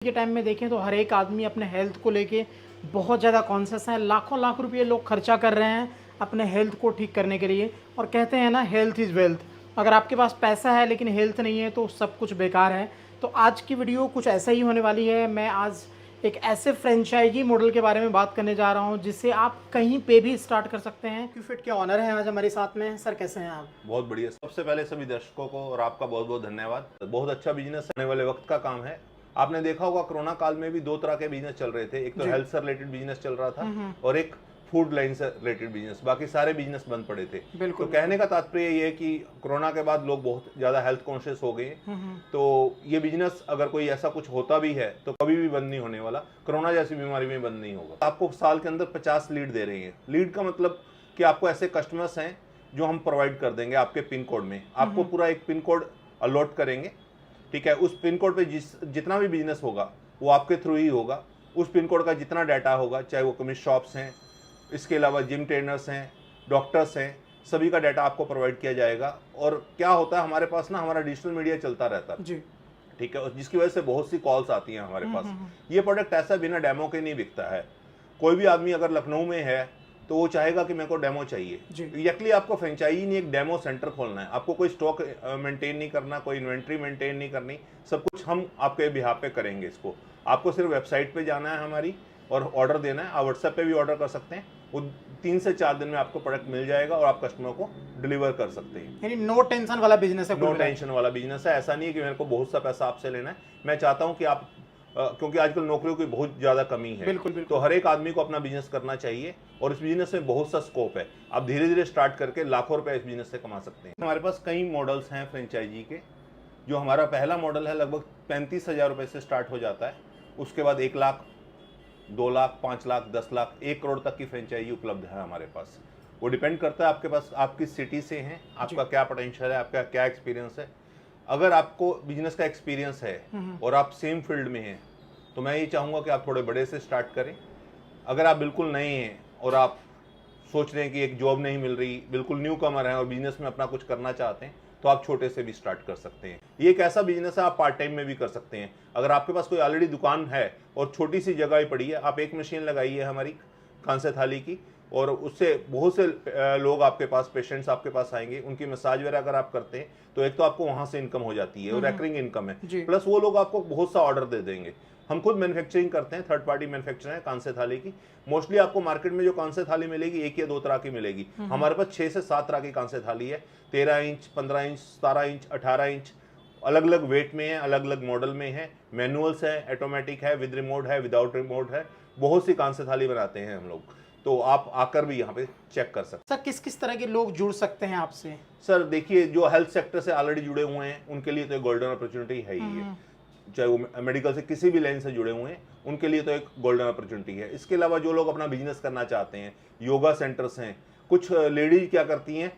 के टाइम में देखें तो हर एक आदमी अपने हेल्थ को लेके बहुत ज़्यादा कॉन्शियस है। लाखों लाख रुपए लोग खर्चा कर रहे हैं अपने हेल्थ को ठीक करने के लिए, और कहते हैं ना, हेल्थ इज़ वेल्थ। अगर आपके पास पैसा है लेकिन हेल्थ नहीं है तो सब कुछ बेकार है। तो आज की वीडियो कुछ ऐसा ही होने वाली है। मैं आज एक ऐसे फ्रेंचाइजी मॉडल के बारे में बात करने जा रहा हूं जिससे आप कहीं पे भी स्टार्ट कर सकते हैं। क्यूफिट के ऑनर हैं आज हमारे साथ में। सर कैसे हैं आप? बहुत बढ़िया। सबसे पहले सभी दर्शकों को और आपका बहुत बहुत धन्यवाद। बहुत अच्छा बिजनेस आने वाले वक्त का काम है। आपने देखा होगा कोरोना काल में भी दो तरह के बिजनेस चल रहे थे। एक तो हेल्थ से रिलेटेड बिजनेस चल रहा था और एक फूड लाइन से रिलेटेड बिजनेस। बाकी सारे बिजनेस बंद पड़े थे। तो कहने का तात्पर्य ये है कि कोरोना के बाद लोग बहुत ज्यादा हेल्थ कॉन्शियस हो गए। तो ये बिजनेस अगर कोई ऐसा कुछ होता भी है तो कभी भी बंद नहीं होने वाला। कोरोना जैसी बीमारी में बंद नहीं होगा। आपको साल के अंदर 50 लीड दे रही है। लीड का मतलब कि आपको ऐसे कस्टमर्स हैं जो हम प्रोवाइड कर देंगे आपके पिन कोड में। आपको पूरा एक पिन कोड अलॉट करेंगे, ठीक है। उस पिन कोड पे जितना भी बिजनेस होगा वो आपके थ्रू ही होगा। उस पिन कोड का जितना डाटा होगा, चाहे वो कमिश्नर शॉप्स हैं, इसके अलावा जिम ट्रेनर्स हैं, डॉक्टर्स हैं, सभी का डाटा आपको प्रोवाइड किया जाएगा। और क्या होता है, हमारे पास ना हमारा डिजिटल मीडिया चलता रहता है, ठीक है, जिसकी वजह से बहुत सी कॉल्स आती हैं हमारे पास। ये प्रोडक्ट ऐसा बिना डेमो के नहीं बिकता है। कोई भी आदमी अगर लखनऊ में है तो वो चाहेगा कि मेरे को डेमो चाहिए। एक्चुअली आपको फ्रेंचाइजी नहीं, एक डेमो सेंटर खोलना है। आपको कोई स्टॉक मेंटेन नहीं करना, कोई इन्वेंट्री मेंटेन नहीं करनी, सब कुछ हम आपके बिहाफ पे करेंगे। इसको आपको सिर्फ वेबसाइट पे जाना है हमारी और ऑर्डर देना है। आप व्हाट्सएप पे भी ऑर्डर कर सकते हैं। वो 3 से 4 दिन में आपको प्रोडक्ट मिल जाएगा और आप कस्टमर को डिलीवर कर सकते हैं। यानी नो टेंशन वाला बिजनेस है। नो टेंशन वाला बिजनेस है। ऐसा नहीं है कि मेरे को बहुत सा पैसा आपसे लेना है। मैं चाहता हूँ कि आप क्योंकि आजकल नौकरियों की बहुत ज्यादा कमी है। बिल्कुल। तो हर एक आदमी को अपना बिजनेस करना चाहिए और इस बिजनेस में बहुत सा स्कोप है। आप धीरे धीरे स्टार्ट करके लाखों रुपए इस बिजनेस से कमा सकते हैं। हमारे पास कई मॉडल्स हैं फ्रेंचाइजी के। जो हमारा पहला मॉडल है लगभग 35,000 रुपए से स्टार्ट हो जाता है। उसके बाद 1 लाख, 2 लाख, 5 लाख, 10 लाख, 1 करोड़ तक की फ्रेंचाइजी उपलब्ध है हमारे पास। वो डिपेंड करता है आपके पास आप किस सिटी से हैं, आपका क्या पोटेंशियल है, आपका क्या एक्सपीरियंस है। अगर आपको बिजनेस का एक्सपीरियंस है और आप सेम फील्ड में हैं तो मैं ये चाहूँगा कि आप थोड़े बड़े से स्टार्ट करें। अगर आप बिल्कुल नए हैं और आप सोच रहे हैं कि एक जॉब नहीं मिल रही, बिल्कुल न्यू कमर हैं और बिजनेस में अपना कुछ करना चाहते हैं, तो आप छोटे से भी स्टार्ट कर सकते हैं। ये एक ऐसा बिजनेस है आप पार्ट टाइम में भी कर सकते हैं। अगर आपके पास कोई ऑलरेडी दुकान है और छोटी सी जगह ही पड़ी है, आप एक मशीन लगाई है हमारी खांसे थाली की, और उससे बहुत से लोग आपके पास, पेशेंट्स आपके पास आएंगे, उनकी मसाज वगैरह अगर आप करते हैं तो एक तो आपको वहां से इनकम हो जाती है और रेकरिंग इनकम है। प्लस वो लोग आपको बहुत सा ऑर्डर दे देंगे। हम खुद मैन्युफैक्चरिंग करते हैं, थर्ड पार्टी मैन्युफैक्चरर है कांसे थाली की। मोस्टली आपको मार्केट में जो कांसे थाली मिलेगी 1 या 2 तरह की मिलेगी। हमारे पास 6 से 7 तरह की कांसे थाली है। 13 इंच, 15 इंच, 17 इंच, 18 इंच, अलग अलग वेट में है, अलग अलग मॉडल में है। मैनुअल्स है, ऑटोमेटिक है, विद रिमोट है, विदाउट रिमोट है। बहुत सी कांसे थाली बनाते हैं हम लोग। तो आप आकर भी यहाँ पे चेक कर सकते हैं। सर किस किस तरह के लोग जुड़ सकते हैं आपसे? सर देखिए, जो हेल्थ सेक्टर से ऑलरेडी जुड़े हुए हैं उनके लिए तो एक गोल्डन अपॉर्चुनिटी है ही है। चाहे वो मेडिकल से किसी भी लाइन से जुड़े हुए हैं उनके लिए तो एक गोल्डन अपॉर्चुनिटी है। इसके अलावा जो लोग अपना बिजनेस करना चाहते हैं, योगा सेंटर्स हैं। कुछ लेडीज क्या करती हैं,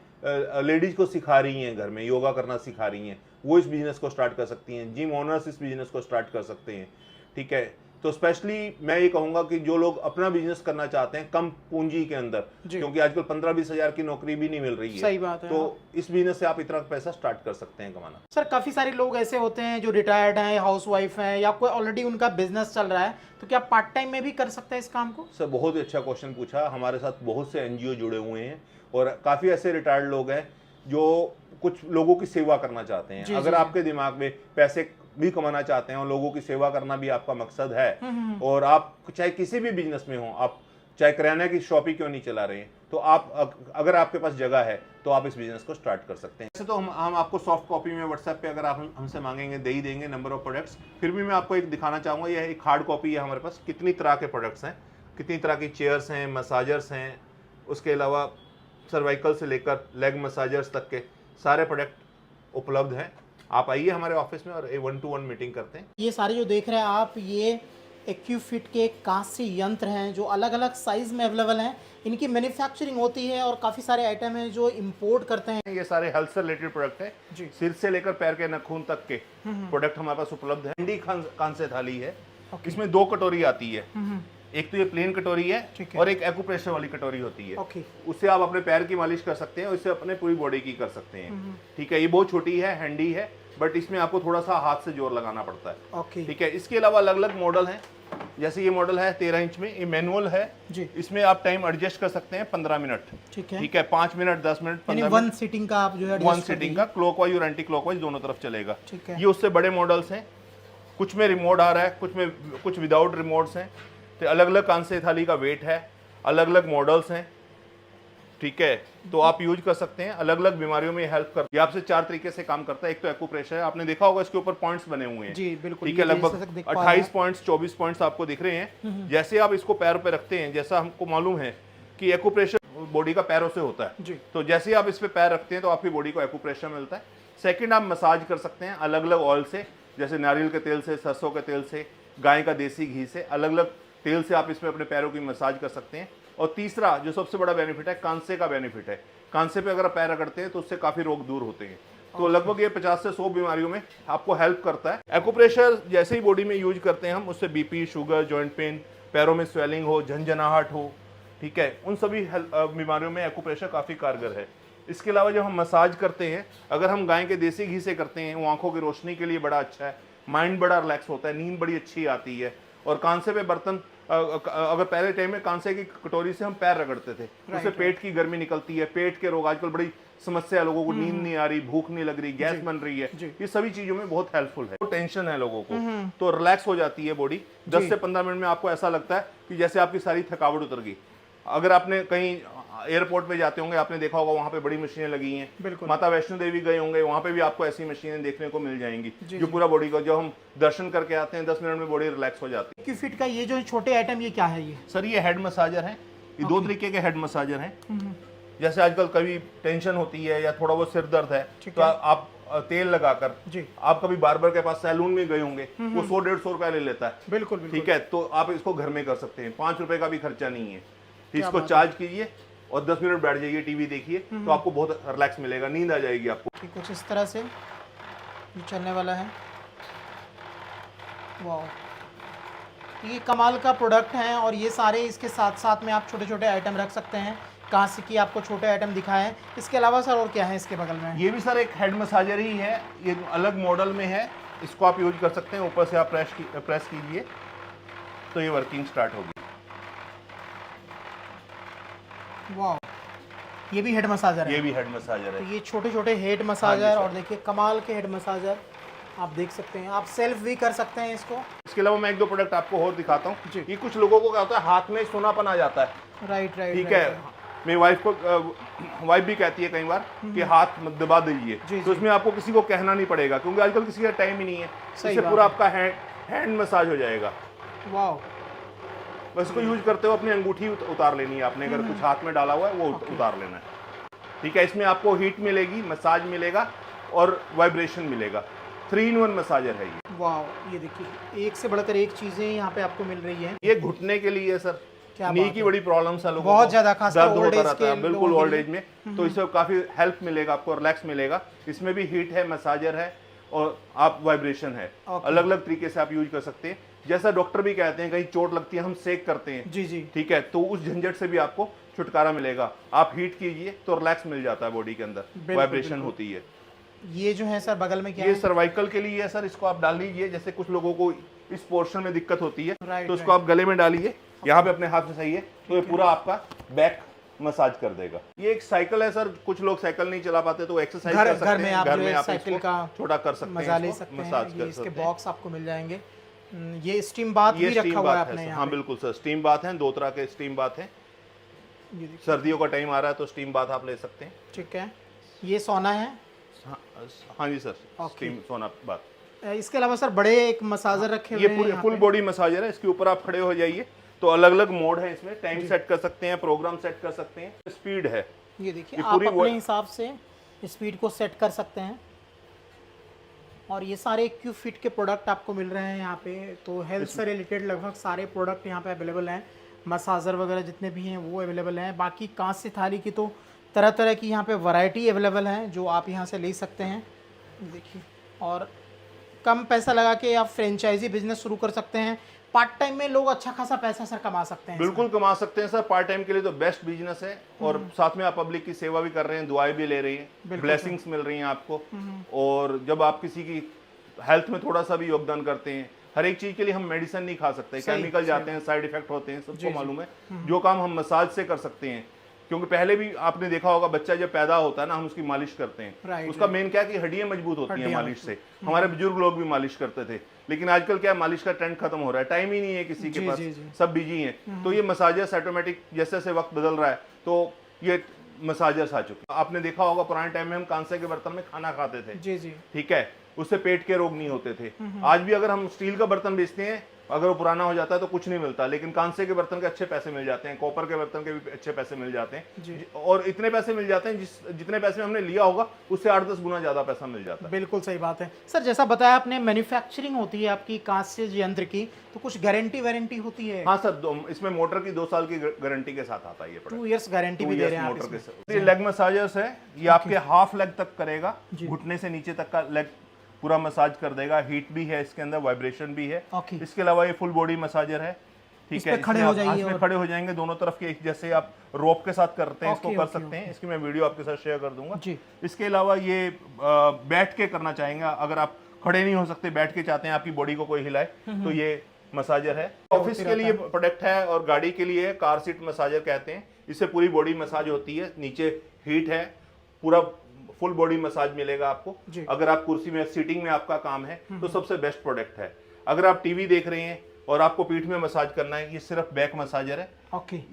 लेडीज को सिखा रही हैं, घर में योगा करना सिखा रही हैं, वो इस बिजनेस को स्टार्ट कर सकती हैं। जिम ओनर्स इस बिजनेस को स्टार्ट कर सकते हैं, ठीक है। तो स्पेशली मैं ये कहूंगा कि जो लोग अपना बिजनेस करना चाहते हैं कम पूंजी के अंदर, क्योंकि आजकल 15-20 हजार की नौकरी भी नहीं मिल रही है। सही बात है। तो इस बिजनेस से आप इतना पैसा स्टार्ट कर सकते हैं कमाना। सर काफी सारे लोग ऐसे होते हैं जो रिटायर्ड हैं, हाउस वाइफ हैं, या कोई ऑलरेडी उनका बिजनेस चल रहा है, तो क्या पार्ट टाइम में भी कर सकते हैं इस काम को? सर बहुत ही अच्छा क्वेश्चन पूछा। हमारे साथ बहुत से एनजीओ जुड़े हुए हैं और काफी ऐसे रिटायर्ड लोग हैं जो कुछ लोगों की सेवा करना चाहते हैं। अगर आपके दिमाग में पैसे भी कमाना चाहते हैं और लोगों की सेवा करना भी आपका मकसद है, और आप चाहे किसी भी बिजनेस में हो, आप चाहे किराना की शॉप ही क्यों नहीं चला रहे हैं, तो आप अगर आपके पास जगह है तो आप इस बिजनेस को स्टार्ट कर सकते हैं। वैसे तो हम आपको सॉफ्ट कॉपी में व्हाट्सएप पे अगर आप हमसे मांगेंगे दे ही देंगे नंबर ऑफ प्रोडक्ट्स। फिर भी मैं आपको एक दिखाना चाहूँगा, यह एक हार्ड कॉपी है हमारे पास। कितनी तरह के प्रोडक्ट्स हैं, कितनी तरह की चेयर्स हैं, मसाजर्स हैं, उसके अलावा सर्वाइकल से लेकर लेग मसाजर्स तक के सारे प्रोडक्ट उपलब्ध हैं। आप आइए हमारे ऑफिस में और 1-to-1 मीटिंग करते हैं। ये सारे जो देख रहे हैं आप, ये एक्यूफिट के कांस्य यंत्र हैं जो अलग अलग साइज में अवेलेबल हैं। इनकी मैन्युफैक्चरिंग होती है और काफ़ी सारे आइटम हैं जो इंपोर्ट करते हैं। ये सारे हेल्थ से रिलेटेड प्रोडक्ट है। सिर से लेकर पैर के नाखून तक के प्रोडक्ट हमारे पास उपलब्ध है। हंडी कांसे थाली है। इसमें 2 कटोरी आती है। एक तो ये प्लेन कटोरी है और एक एक्यूप्रेशर वाली कटोरी होती है। उससे आप अपने पैर की मालिश कर सकते हैं और इससे अपने पूरी बॉडी की कर सकते हैं, ठीक है। ये बहुत छोटी है, हैंडी है, बट इसमें आपको थोड़ा सा हाथ से जोर लगाना पड़ता है। ओके ठीक है, इसके अलावा अलग अलग मॉडल हैं। जैसे ये मॉडल है 13 इंच में, ये मैनुअल है जी। इसमें आप टाइम एडजस्ट कर सकते हैं 15 मिनट। ठीक है, ठीक है, 5 मिनट, 10 मिनट, यानी 15 वन मिनट, सीटिंग का आप जो है वन adjust कर सीटिंग का क्लॉकवाइज और एंटी क्लॉकवाइज दोनों तरफ चलेगा। ठीक है। ये उससे बड़े मॉडल्स हैं, कुछ में रिमोट आ रहा है, कुछ विदाउट रिमोट्स हैं। तो अलग अलग कांसे थाली का वेट है, अलग अलग मॉडल्स हैं। ठीक है, तो आप यूज कर सकते हैं, अलग अलग बीमारियों में हेल्प कर। ये आपसे 4 तरीके से काम करता है। एक तो एक्यूप्रेशर है, आपने देखा होगा इसके ऊपर पॉइंट्स बने हुए हैं। जी बिल्कुल, ठीक है, ये लगभग जैसे तक देख पा रहे 28 हैं। पॉइंट्स 24 पॉइंट्स आपको दिख रहे हैं। जैसे आप इसको पैर पे रखते हैं, जैसा हमको मालूम है कि एक्यूप्रेशर बॉडी का पैरों से होता है, जी। तो जैसे ही आप इस पे पैर रखते हैं तो आपकी बॉडी को एक्यूप्रेशर मिलता है। सेकंड, आप मसाज कर सकते हैं अलग अलग ऑयल से, जैसे नारियल के तेल से, सरसों के तेल से, गाय का देसी घी से, अलग अलग तेल से आप इसमें अपने पैरों की मसाज कर सकते हैं। और तीसरा जो सबसे बड़ा बेनिफिट है, कांसे का बेनिफिट है। कांसे पे अगर आप पैर रगड़ते हैं तो उससे काफी रोग दूर होते हैं। तो लगभग ये 50 से 100 बीमारियों में आपको हेल्प करता है। एक्यूप्रेशर जैसे ही बॉडी में यूज करते हैं हम, उससे बीपी, शुगर, जॉइंट पेन, पैरों में स्वेलिंग हो, झंझनाहट हो, ठीक है, उन सभी बीमारियों में एक्यूप्रेशर काफी कारगर है। इसके अलावा जब हम मसाज करते हैं, अगर हम गाय के देसी घी से करते हैं, वो आंखों की रोशनी के लिए बड़ा अच्छा है, माइंड बड़ा रिलैक्स होता है, नींद बड़ी अच्छी आती है। और कांसे पे बर्तन, अगर पहले टाइम में कांसे की कटोरी से हम पैर रगड़ते थे, उससे पेट की गर्मी निकलती है, पेट के रोग, आजकल बड़ी समस्या है लोगों को, नींद नहीं आ रही, भूख नहीं लग रही, गैस बन रही है, ये सभी चीजों में बहुत हेल्पफुल है। तो टेंशन है लोगों को तो रिलैक्स हो जाती है बॉडी। 10 से 15 मिनट में आपको ऐसा लगता है कि जैसे आपकी सारी थकावट उतर गई। अगर आपने कहीं एयरपोर्ट पे जाते होंगे, आपने देखा होगा वहाँ पे बड़ी मशीनें लगी हैं। बिल्कुल। माता वैष्णो देवी गए होंगे, वहाँ पे भी आपको ऐसी मशीनें देखने को मिल जाएंगी जो पूरा बॉडी को, जब हम दर्शन करके आते हैं 10 मिनट में बॉडी रिलैक्स हो जाती है। एक्यूफिट का ये जो छोटे आइटम, ये क्या है ये? सर ये हेड मसाजर है। ये 2 तरीके के हेड मसाजर हैं। जैसे आजकल कभी टेंशन होती है या थोड़ा बहुत सिर दर्द है, तो आप तेल लगाकर, जी। आप कभी बार्बर के पास सैलून में गए होंगे, वो 100-150 रुपया ले लेता है। बिल्कुल बिल्कुल। ठीक है, तो आप इसको घर में कर सकते हैं, 5 रुपए का भी खर्चा नहीं है। इसको चार्ज कीजिए और 10 मिनट बैठ जाइए, टीवी देखिए, तो आपको बहुत रिलैक्स मिलेगा, नींद आ जाएगी आपको। कुछ इस तरह से ये चलने वाला है। वाह, ये कमाल का प्रोडक्ट है। और ये सारे इसके साथ साथ में आप छोटे छोटे आइटम रख सकते हैं। कांसे की आपको छोटे आइटम दिखाए हैं। इसके अलावा सर और क्या है इसके बगल में? ये भी सर एक हेड मसाजर ही है, ये अलग मॉडल में है। इसको आप यूज कर सकते हैं, ऊपर से आप प्रेस कीजिए तो ये वर्किंग स्टार्ट होगी। वाह, ये भी हेड मसाजर है। ये भी हेड मसाजर है। तो ये छोटे छोटे हेड मसाजर, और देखिए कमाल के हेड मसाजर आप देख सकते हैं। आप सेल्फ भी कर सकते हैं इसको। इसके अलावा मैं एक दो प्रोडक्ट आपको और दिखाता हूँ। ये कुछ लोगों को क्या होता है, हाथ में सोनापन आ जाता है। राइट राइट, ठीक है, मेरी वाइफ भी कहती है कई बार कि हाथ मत दबा दीजिए, तो इसमें आपको किसी को कहना नहीं पड़ेगा, क्योंकि आजकल किसी का टाइम ही नहीं है। इससे पूरा आपका हैंड मसाज हो जाएगा। वाह, बस इसको यूज करते हो अपनी अंगूठी उतार लेनी है आपने, अगर कुछ हाथ में डाला हुआ है वो उतार लेना है। ठीक है, इसमें आपको हीट मिलेगी, मसाज मिलेगा और वाइब्रेशन मिलेगा। 3-in-1 मसाजर है ये। वाह, ये देखिए एक से बढ़कर एक चीजें यहाँ पे आपको मिल रही हैं। ये घुटने के लिए है सर, नी की बड़ी प्रॉब्लम्स है लोगों को, बहुत ज्यादा, खासकर दर्द ओल्ड होता एज रहता है, के बिल्कुल लोगों ओल्ड के एज में, तो इससे काफी हेल्प मिलेगा आपको, रिलैक्स मिलेगा। इसमें भी हीट है, मसाजर है और आप वाइब्रेशन है। अलग अलग तरीके से आप यूज कर सकते हैं। जैसा डॉक्टर भी कहते हैं, कहीं चोट लगती है हम सेक करते हैं, जी जी, ठीक है, तो उस झंझट से भी आपको छुटकारा मिलेगा। आप हीट कीजिए तो रिलैक्स मिल जाता है बॉडी के अंदर, वाइब्रेशन होती है। ये जो है सर बगल में क्या ये है? सर्वाइकल के लिए है सर, इसको आप डाल लीजिए। जैसे कुछ लोगों को इस पोर्शन में दिक्कत होती है, तो इसको आप गले में डालिए, यहाँ पे अपने हाथ में सही है, तो ये पूरा आपका बैक मसाज कर देगा। ये एक साइकिल है सर, कुछ लोग साइकिल नहीं चला पाते तो एक्सरसाइज कर सकते हैं, घर में आप साइकिल का छोटा कर सकते हैं, मजा ले सकते हैं। मसाज कर इसके सकते हैं। बॉक्स आपको मिल जाएंगे। ये स्टीम बाथ भी रखा हुआ है आपने यहाँ? हाँ बिल्कुल सर, स्टीम बाथ है, 2 तरह के स्टीम बाथ हैं। सर्दियों का टाइम आ रहा है तो स्टीम बाथ आप ले सकते हैं। ठीक है, ये सोना है? हाँ जी सर, स्टीम सोना बाथ। इसके अलावा सर बड़े एक मसाजर रखे हुए ये हैं पूरी फुल बॉडी मसाजर है। इसके ऊपर आप खड़े हो जाइए तो अलग अलग मोड है इसमें, टाइम सेट कर सकते हैं, प्रोग्राम सेट कर सकते हैं, स्पीड है। ये देखिए आप अपने हिसाब से स्पीड को सेट कर सकते हैं। और ये सारे एक्यूफिट के प्रोडक्ट आपको मिल रहे हैं यहाँ पे। तो हेल्थ से रिलेटेड लगभग सारे प्रोडक्ट यहाँ पे अवेलेबल हैं। मसाजर वगैरह जितने भी हैं वो अवेलेबल हैं। बाकी कांस्य थाली की तो तरह तरह की यहाँ पे वैरायटी अवेलेबल है जो आप यहाँ से ले सकते हैं। देखिए, और कम पैसा लगा के आप फ्रेंचाइजी बिजनेस शुरू कर सकते हैं। पार्ट टाइम में लोग अच्छा खासा पैसा सर कमा सकते हैं। बिल्कुल कमा सकते हैं सर, पार्ट टाइम के लिए तो बेस्ट बिजनेस है। और साथ में आप पब्लिक की सेवा भी कर रहे हैं, दुआएं भी ले रही हैं, ब्लेसिंग्स मिल रही हैं आपको। और जब आप किसी की हेल्थ में थोड़ा सा भी योगदान करते हैं, हर एक चीज के लिए हम मेडिसिन नहीं खा सकते, केमिकल जाते हैं, साइड इफेक्ट होते हैं, सबको मालूम है। जो काम हम मसाज से कर सकते हैं, क्योंकि पहले भी आपने देखा होगा बच्चा जब पैदा होता है ना, हम उसकी मालिश करते हैं। उसका मेन क्या है कि हड्डियां मजबूत होती हैं मालिश से। हमारे बुजुर्ग लोग भी मालिश करते थे, लेकिन आजकल क्या मालिश का ट्रेंड खत्म हो रहा है, टाइम ही नहीं है किसी के पास, सब बिजी हैं। तो ये मसाजर्स ऑटोमेटिक जैसे जैसे वक्त बदल रहा है तो ये मसाजर्स आ चुके हैं। आपने देखा होगा पुराने टाइम में हम कांसे के बर्तन में खाना खाते थे, जी जी, ठीक है, उससे पेट के रोग नहीं होते थे। आज भी अगर हम स्टील का बर्तन बेचते हैं, अगर वो पुराना हो जाता है तो कुछ नहीं मिलता, लेकिन कांसे के बर्तन के अच्छे पैसे मिल जाते हैं, कॉपर के बर्तन के भी अच्छे पैसे मिल जाते हैं। और इतने पैसे मिल जाते हैं जितने पैसे हमने लिया होगा उससे 8-10 गुना ज्यादा पैसा मिल जाता है। बिल्कुल सही बात है सर। जैसा बताया आपने, मैन्युफैक्चरिंग होती है आपकी कांस्य यंत्र की, तो कुछ गारंटी वारंटी होती है? हाँ सर, इसमें मोटर की 2 साल की गारंटी के साथ आता है। ये 2 इयर्स गारंटी भी दे रहे हैं आप मोटर के साथ। ये लेग मसाजर्स है, ये आपके हाफ लेग तक करेगा, घुटने से नीचे तक का लेग पूरा मसाज कर देगा। हीट भी है इसके अंदर, वाइब्रेशन भी है। इसके अलावा ये फुल बॉडी मसाजर है, ठीक है, खड़े हो जाइए, इसमें खड़े हो जाएंगे दोनों तरफ के, जैसे आप रोप के साथ करते हैं इसको कर सकते हैं। इसकी मैं वीडियो आपके साथ शेयर कर दूंगा। इसके अलावा ये बैठ के करना चाहेंगे, अगर आप खड़े नहीं हो सकते, बैठ के चाहते हैं आपकी बॉडी को कोई हिलाए, तो ये मसाजर है। ऑफिस के लिए प्रोडक्ट है और गाड़ी के लिए कार सीट मसाजर कहते हैं। इससे पूरी बॉडी मसाज होती है, नीचे हीट है, पूरा फुल बॉडी मसाज मिलेगा आपको। अगर आप कुर्सी में सीटिंग में आपका काम है तो सबसे बेस्ट प्रोडक्ट है। अगर आप टीवी देख रहे हैं और आपको पीठ में मसाज करना है, ये सिर्फ बैक मसाजर है।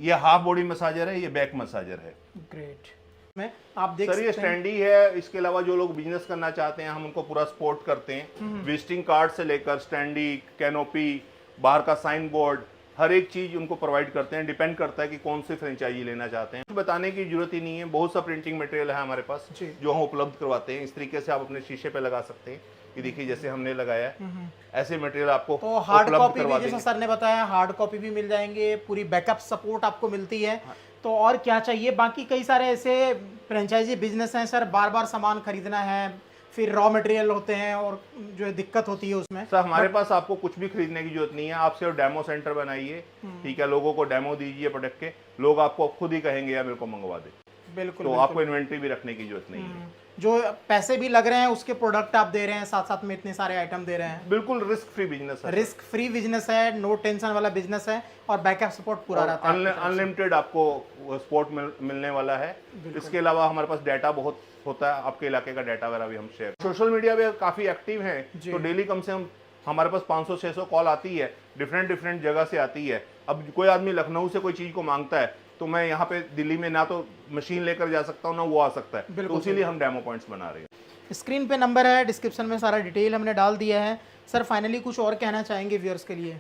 ये हाफ बॉडी मसाजर है, ये बैक मसाजर है। ग्रेट। मैं आप देख सर ये स्टैंडी है। इसके अलावा जो लोग बिजनेस करना चाहते हैं, हम उनको पूरा सपोर्ट करते हैं। विजिटिंग कार्ड से लेकर स्टैंडी, कैनोपी, बाहर का साइन बोर्ड, हर एक चीज उनको प्रोवाइड करते हैं। डिपेंड करता है कि कौन सी फ्रेंचाइजी लेना चाहते हैं। बताने की जरूरत ही नहीं है, बहुत सा प्रिंटिंग मटेरियल है हमारे पास जो हम उपलब्ध करवाते हैं। इस तरीके से आप अपने शीशे पे लगा सकते हैं। ये देखिए जैसे हमने लगाया है, ऐसे मटेरियल आपको तो हार्ड कॉपी भी, जैसा सर ने बताया, हार्ड कॉपी भी मिल जाएंगे, पूरी बैकअप सपोर्ट आपको मिलती है। तो और क्या चाहिए? बाकी कई सारे ऐसे फ्रेंचाइजी बिजनेस हैं सर, बार बार सामान खरीदना है, फिर रॉ मटेरियल होते हैं और जो है दिक्कत होती है उसमें। सर हमारे पास आपको कुछ भी खरीदने की जरूरत नहीं है। आप सिर्फ डेमो सेंटर बनाइए, ठीक है, लोगों को डेमो दीजिए प्रोडक्ट के, लोग आपको खुद ही कहेंगे यार मेरे को मंगवा दे। बिल्कुल। तो आपको इन्वेंट्री भी रखने की जरूरत नहीं है। जो पैसे भी लग रहे हैं उसके प्रोडक्ट आप दे रहे हैं, साथ साथ में इतने सारे आइटम दे रहे हैं। बिल्कुल रिस्क फ्री बिजनेस है। रिस्क फ्री बिजनेस है, नो टेंशन वाला बिजनेस है और बैकअप सपोर्ट पूरा रहता है। अनलिमिटेड आपको सपोर्ट मिलने वाला है। इसके अलावा हमारे पास डाटा बहुत होता है, आपके इलाके का डाटा वगैरह भी हम शेयर। सोशल मीडिया पे काफी एक्टिव हैं, तो डेली कम से कम हमारे पास 500-600 कॉल आती है, डिफरेंट जगह से आती है। अब कोई आदमी लखनऊ से कोई चीज को मांगता है तो मैं यहाँ पे दिल्ली में ना तो मशीन लेकर जा सकता हूँ ना वो आ सकता है, तो इसीलिए हम डेमो पॉइंट्स बना रहे हैं। स्क्रीन पे नंबर है, डिस्क्रिप्शन में सारा डिटेल हमने डाल दिया है। सर फाइनली कुछ और कहना चाहेंगे व्यूअर्स के लिए?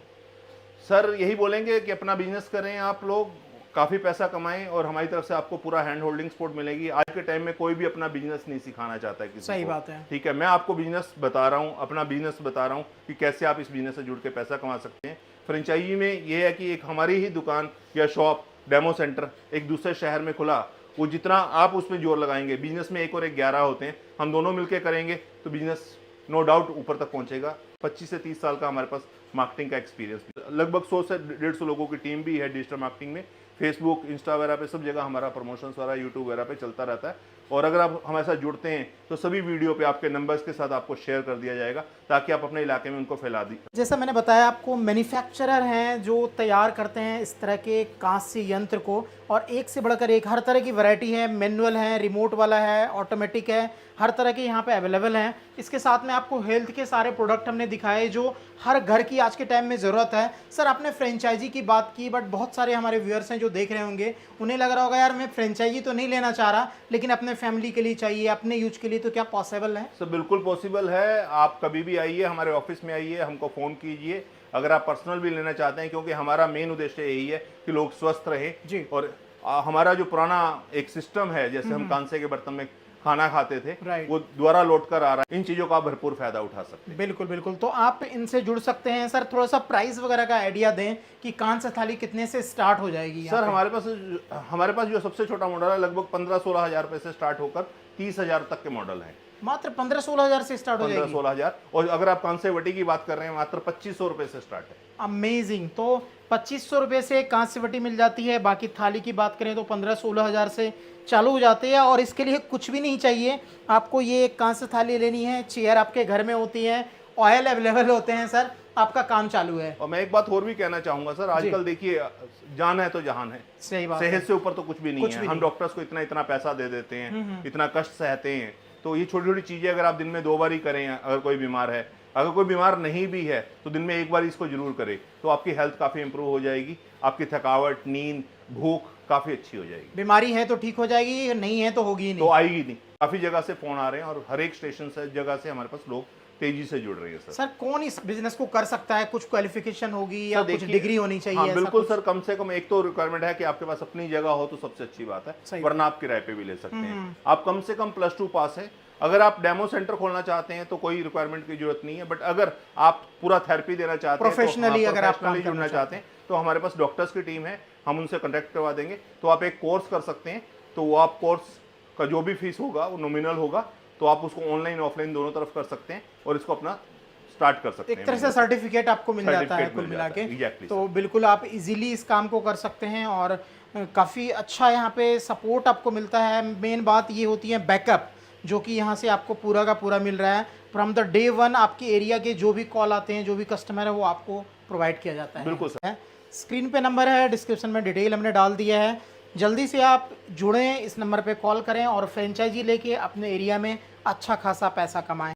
सर यही बोलेंगे कि अपना बिजनेस करें, आप लोग काफ़ी पैसा कमाएं और हमारी तरफ से आपको पूरा हैंड होल्डिंग सपोर्ट मिलेगी। आज के टाइम में कोई भी अपना बिजनेस नहीं सिखाना चाहता है किसी सही को। बात है। ठीक है, मैं आपको बिजनेस बता रहा हूँ, अपना बिजनेस बता रहा हूँ कि कैसे आप इस बिजनेस से जुड़ के पैसा कमा सकते हैं। फ्रेंचाइजी में ये है कि एक हमारी ही दुकान या शॉप, डेमो सेंटर एक दूसरे शहर में खुला, वो जितना आप उसमें जोर लगाएंगे, बिजनेस में 1 और 1 11 होते हैं, हम दोनों मिलकर करेंगे तो बिजनेस नो डाउट ऊपर तक पहुंचेगा। 25 से 30 साल का हमारे पास मार्केटिंग का एक्सपीरियंस, लगभग 100 से 150 लोगों की टीम भी है डिजिटल मार्केटिंग में। फेसबुक, इंस्टा वगैरह पे सब जगह हमारा प्रमोशंस वगैरह, यूट्यूब वगैरह पे चलता रहता है। और अगर आप हमारे साथ जुड़ते हैं तो सभी वीडियो पे आपके नंबर्स के साथ आपको शेयर कर दिया जाएगा ताकि आप अपने इलाके में उनको फैला दी। जैसा मैंने बताया आपको, मैन्युफैक्चरर हैं जो तैयार करते हैं इस तरह के कांस्य यंत्र को, और एक से बढ़कर एक हर तरह की वैरायटी है। मैनुअल है, रिमोट वाला है, ऑटोमेटिक है, हर तरह के यहाँ पे अवेलेबल हैं। इसके साथ में आपको हेल्थ के सारे प्रोडक्ट हमने दिखाए जो हर घर की आज के टाइम में ज़रूरत है। सर आपने फ्रेंचाइजी की बात की, बट बहुत सारे हमारे व्यूअर्स हैं जो देख रहे होंगे, उन्हें लग रहा होगा यार मैं फ्रेंचाइजी तो नहीं लेना चाह रहा, लेकिन अपने फैमिली के लिए चाहिए, अपने यूज के लिए, तो क्या पॉसिबल है? सर बिल्कुल पॉसिबल है। आप कभी भी आइए, हमारे ऑफिस में आइए, हमको फ़ोन कीजिए। अगर आप पर्सनल भी लेना चाहते हैं, क्योंकि हमारा मेन उद्देश्य यही है कि लोग स्वस्थ रहे जी। और हमारा जो पुराना एक सिस्टम है, जैसे हम कांसे के बर्तन में खाना खाते थे, वो दोबारा लौट कर आ रहा है। इन चीज़ों का आप भरपूर फायदा उठा सकते हैं। बिल्कुल बिल्कुल, तो आप इनसे जुड़ सकते हैं। सर थोड़ा सा प्राइस वगैरह का आइडिया दें कि कांस्य थाली कितने से स्टार्ट हो जाएगी? सर हमारे पास जो सबसे छोटा मॉडल है लगभग 15-16 हज़ार रुपये से स्टार्ट होकर 30 हज़ार तक के मॉडल हैं। मात्र 15-16 हजार से स्टार्ट हो 15 जाएगी। 16 हजार। और अगर आप कांसे वटी की बात कर रहे हैं मात्र 2500 रुपए से स्टार्ट है। अमेजिंग। तो 2500 रुपये से कांस्य वटी मिल जाती है। बाकी थाली की बात करें तो 15-16 हजार से चालू हो जाती है। और इसके लिए कुछ भी नहीं चाहिए, आपको ये एक कांस्य थाली लेनी है, चेयर आपके घर में होती है, ऑयल अवेलेबल होते हैं सर, आपका काम चालू है। और मैं एक बात और भी कहना चाहूंगा सर, आजकल देखिए जान है तो जहान है, सही बात है। सेहत से ऊपर तो कुछ भी नहीं कुछ है। भी हम नहीं। डॉक्टर्स को इतना इतना पैसा दे देते हैं, इतना कष्ट सहते हैं, तो ये छोटी छोटी चीजें अगर आप दिन में 2 बार ही करें, अगर कोई बीमार है, अगर कोई बीमार नहीं भी है तो दिन में 1 बार इसको जरूर करें, तो आपकी हेल्थ काफी इंप्रूव हो जाएगी, आपकी थकावट, नींद, भूख काफी अच्छी हो जाएगी। बीमारी है तो ठीक हो जाएगी, नहीं है तो होगी ही तो नहीं। आएगी नहीं। काफी जगह से फोन आ रहे हैं और हर एक स्टेशन से जगह से हमारे पास लोग तेजी से जुड़ रहे हैं सर। सर कौन इस बिजनेस को कर सकता है? कुछ क्वालिफिकेशन होगी या कुछ देखिए, डिग्री होनी चाहिए? हाँ ऐसा बिल्कुल कुछ? सर, कम से कम एक तो रिक्वायरमेंट है कि आपके पास अपनी जगह हो तो सबसे अच्छी बात सही है, वरना आप किराए पे भी ले सकते हैं। आप कम से कम +2 पास है। अगर आप डेमो सेंटर खोलना चाहते हैं तो कोई रिक्वायरमेंट की जरूरत नहीं है, बट अगर आप पूरा थेरेपी देना चाहते हैं, प्रोफेशनली अगर आप काम जुड़ना करना चाहते हैं तो हमारे पास डॉक्टर्स की टीम है, हम उनसे कॉन्टेक्ट करवा देंगे। तो आप एक कोर्स कर सकते हैं, तो वो आप कोर्स का जो भी फीस होगा वो नॉमिनल होगा, तो आप उसको ऑनलाइन ऑफलाइन दोनों तरफ कर सकते हैं और इसको अपना स्टार्ट कर सकते हैं। एक तरह से सर्टिफिकेट आपको मिल जाता है सर्टिफिकेट कुल मिल मिला जाता के। है, exactly, तो बिल्कुल आप इजीली इस काम को कर सकते हैं और काफ़ी अच्छा यहाँ पे सपोर्ट आपको मिलता है। मेन बात ये होती है बैकअप, जो कि यहाँ से आपको पूरा का पूरा मिल रहा है। फ्रॉम द डे 1 आपके एरिया के जो भी कॉल आते हैं, जो भी कस्टमर है, वो आपको प्रोवाइड किया जाता है। बिल्कुल सर। स्क्रीन पे नंबर है, डिस्क्रिप्शन में डिटेल हमने डाल दिया है। जल्दी से आप जुड़ें, इस नंबर पे कॉल करें और फ्रेंचाइजी लेके अपने एरिया में अच्छा खासा पैसा कमाएं।